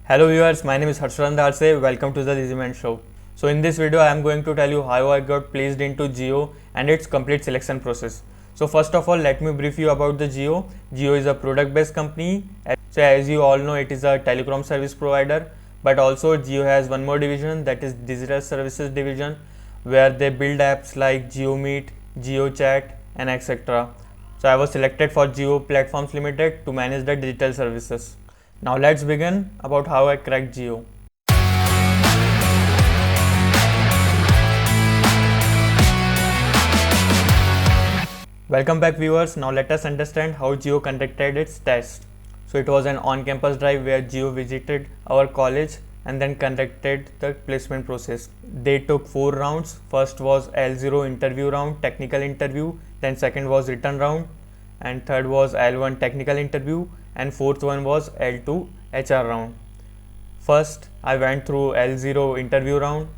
Hello viewers, my name is Harsharan Darse. Welcome to the Resume Show. So in this video, I am going to tell you how I got placed into Jio and its complete selection process. So first of all, let me brief you about the Jio. Jio is a product-based company. So as you all know, it is a telecom service provider. But also Jio has one more division, that is Digital Services Division, where they build apps like JioMeet, JioChat, and etc. So I was selected for Jio Platforms Limited to manage the digital services. Now let's begin about how I cracked Jio. Welcome back viewers. Now let us understand how Jio conducted its test. So it was an on-campus drive where Jio visited our college and then conducted the placement process. They took 4 rounds. First was L0 interview round, technical interview, then second was written round, and third was L1 technical interview, and fourth one was L2 HR round. First I went through L0 interview round.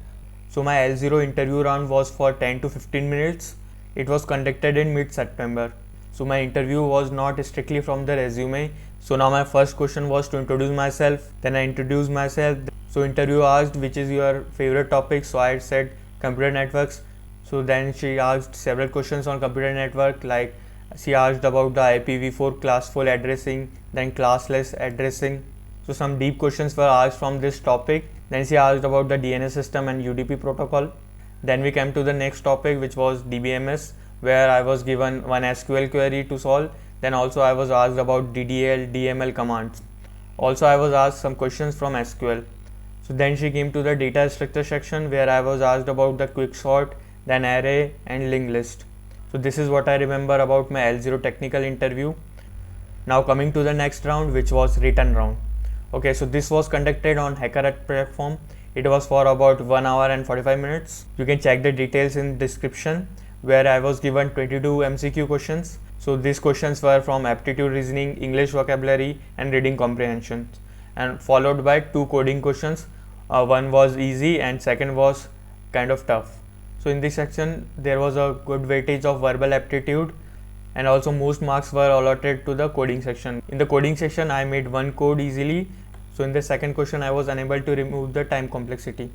So my L0 interview round was for 10 to 15 minutes. It was conducted in mid-September. So my interview was not strictly from the resume. So now my first question was to introduce myself. Then I introduced myself. So interview asked which is your favorite topic. So I said computer networks. So then she asked several questions on computer network, like she asked about the IPv4 classful addressing, then classless addressing. So some deep questions were asked from this topic. Then she asked about the DNS system and UDP protocol. Then we came to the next topic, which was DBMS, where I was given one SQL query to solve. Then also I was asked about DDL, DML commands. Also I was asked some questions from SQL. So then she came to the data structure section, where I was asked about the quick sort, then array and linked list. So this is what I remember about my L0 technical interview. Now coming to the next round, which was written round. Okay, so this was conducted on HackerRank platform. It was for about 1 hour and 45 minutes. You can check the details in description, where I was given 22 MCQ questions. So these questions were from aptitude reasoning, English vocabulary and reading comprehension, and followed by 2 coding questions. One was easy and second was kind of tough. So in this section there was a good weightage of verbal aptitude, and also most marks were allotted to the coding section. In the coding section I made one code easily. So in the second question I was unable to remove the time complexity.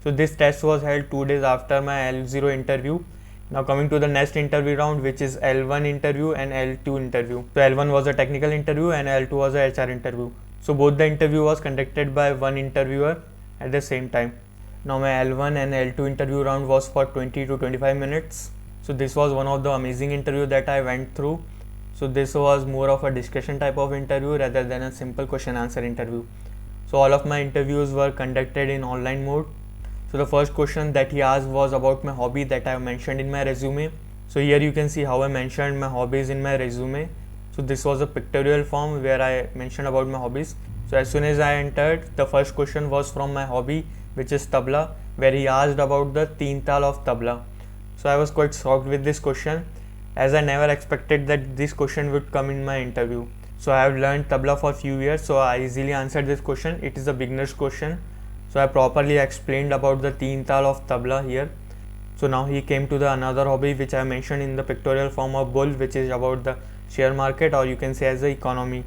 So this test was held 2 days after my L0 interview. Now coming to the next interview round, which is L1 interview and L2 interview. So L1 was a technical interview and L2 was a HR interview. So both the interview was conducted by one interviewer at the same time. Now my L1 and L2 interview round was for 20 to 25 minutes. So this was one of the amazing interview that I went through. So this was more of a discussion type of interview rather than a simple question answer interview. So all of my interviews were conducted in online mode. So the first question that he asked was about my hobby that I mentioned in my resume. So here you can see how I mentioned my hobbies in my resume. So this was a pictorial form where I mentioned about my hobbies. So as soon as I entered, the first question was from my hobby, which is tabla, where he asked about the teen tal of tabla. So I was quite shocked with this question, as I never expected that this question would come in my interview. So I have learned tabla for a few years, so I easily answered this question. It is a beginner's question. So I properly explained about the teen tal of tabla here. So now he came to the another hobby which I mentioned in the pictorial form of bull, which is about the share market, or you can say as the economy.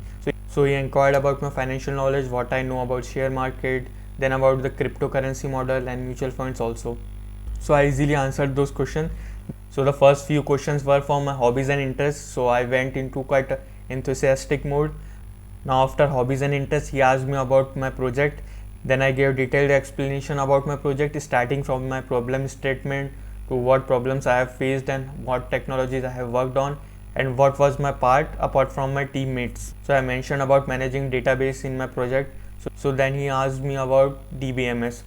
So he inquired about my financial knowledge, what I know about share market, then about the cryptocurrency model and mutual funds also. So I easily answered those questions. So the first few questions were for my hobbies and interests, so I went into quite a enthusiastic mode. Now after hobbies and interests, he asked me about my project. Then I gave detailed explanation about my project, starting from my problem statement to what problems I have faced and what technologies I have worked on and what was my part apart from my teammates. So I mentioned about managing database in my project. So then he asked me about DBMS.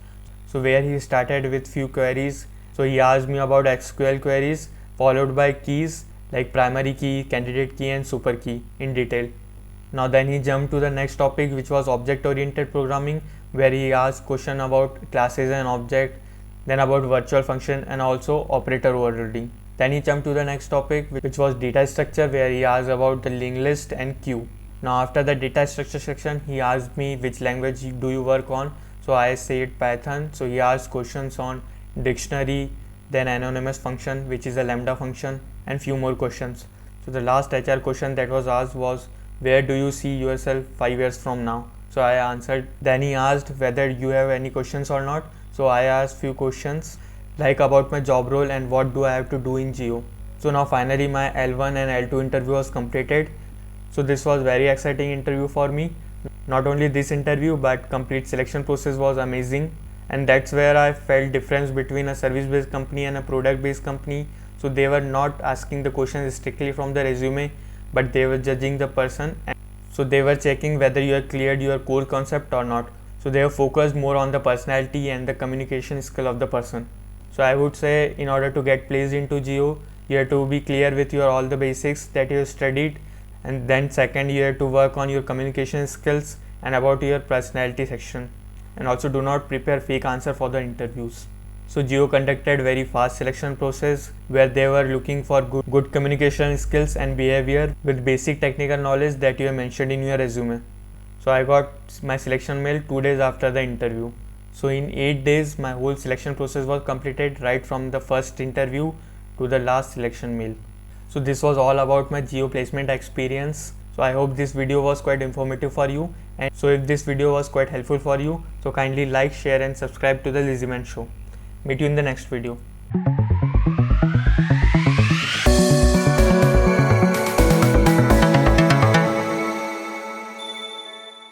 So where he started with few queries. So he asked me about SQL queries followed by keys like primary key, candidate key and super key in detail. Now then he jumped to the next topic, which was object oriented programming, where he asked question about classes and object, then about virtual function and also operator overloading. Then he jumped to the next topic, which was data structure, where he asked about the linked list and queue. Now after the data structure section, he asked me which language do you work on. So I said Python. So he asked questions on dictionary, then anonymous function, which is a lambda function, and few more questions. So the last HR question that was asked was, where do you see yourself 5 years from now? So I answered. Then he asked whether you have any questions or not. So I asked few questions like about my job role and what do I have to do in Jio. So now finally my L1 and L2 interview was completed. So this was very exciting interview for me. Not only this interview but complete selection process was amazing, and that's where I felt difference between a service based company and a product based company. So they were not asking the questions strictly from the resume, but they were judging the person. So they were checking whether you have cleared your core concept or not. So they were focused more on the personality and the communication skill of the person. So I would say in order to get placed into Jio, you have to be clear with your all the basics that you have studied, and then second you have to work on your communication skills and about your personality section, and also do not prepare fake answer for the interviews. So Jio conducted very fast selection process where they were looking for good communication skills and behavior with basic technical knowledge that you have mentioned in your resume. So I got my selection mail 2 days after the interview. So in 8 days my whole selection process was completed, right from the first interview to the last selection mail. So this was all about my Jio placement experience. So I hope this video was quite informative for you, and so if this video was quite helpful for you, so kindly like, share and subscribe to the Lazyman Show. Meet you in the next video.